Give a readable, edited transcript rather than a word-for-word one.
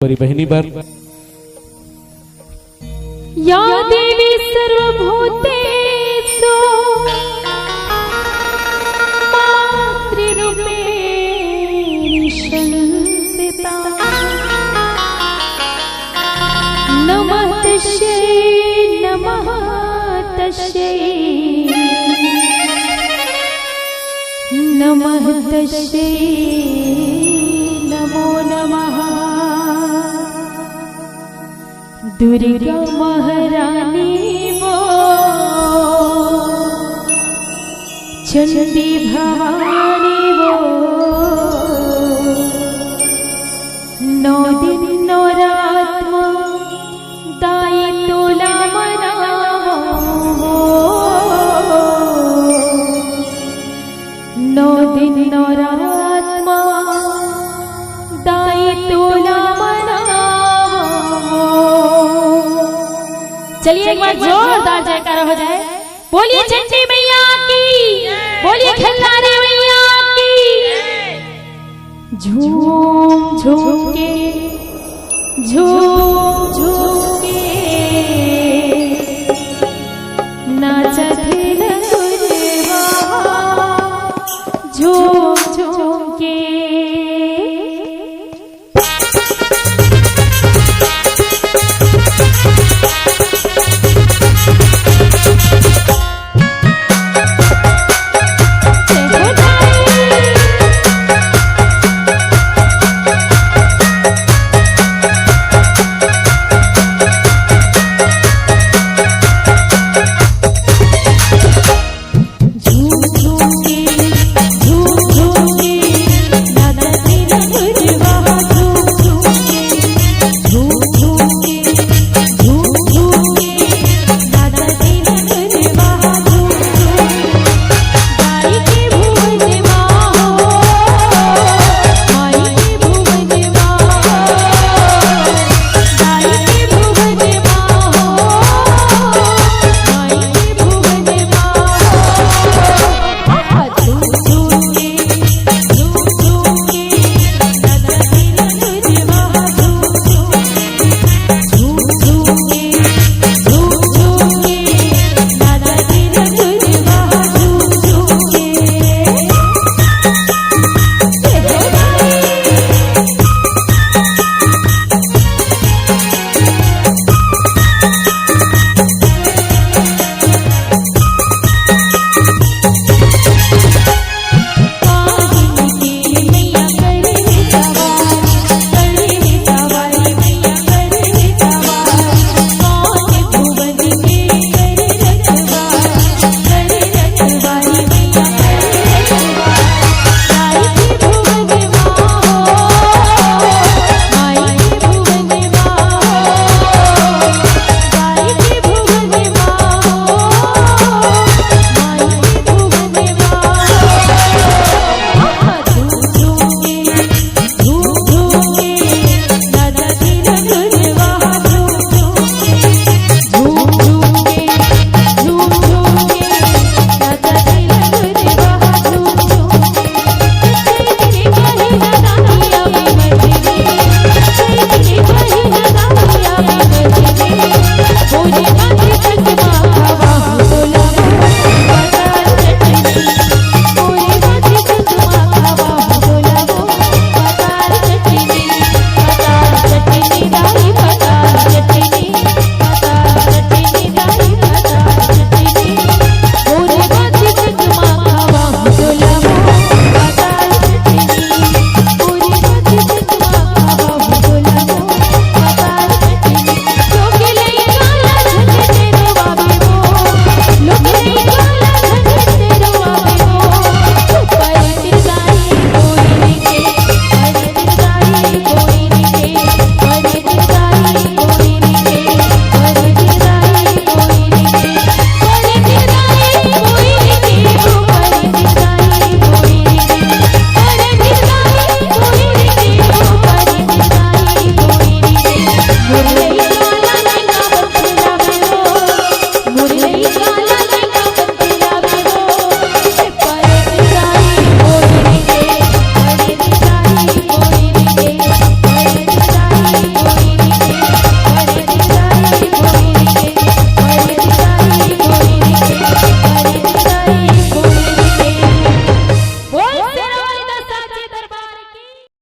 परमेश्वरी बहिनी पर। या देवी सर्वभूतेषु मातृरूपेण संस्थिता नमः तस्यै नमः तस्यै नमः तस्यै नमो नमः। दुर्गा महारानी वो चंडी भवानी वो नौ दिन नौ रात दाई तोला मनावो नौ दिन नौ रात दाई तोला मनावो। चलिए एक बार जोरदार जयकारा हो जाए। बोलिए चंडी मैया की, बोलिए खिलाड़ी मैया की। झूम झूम के झूम झूम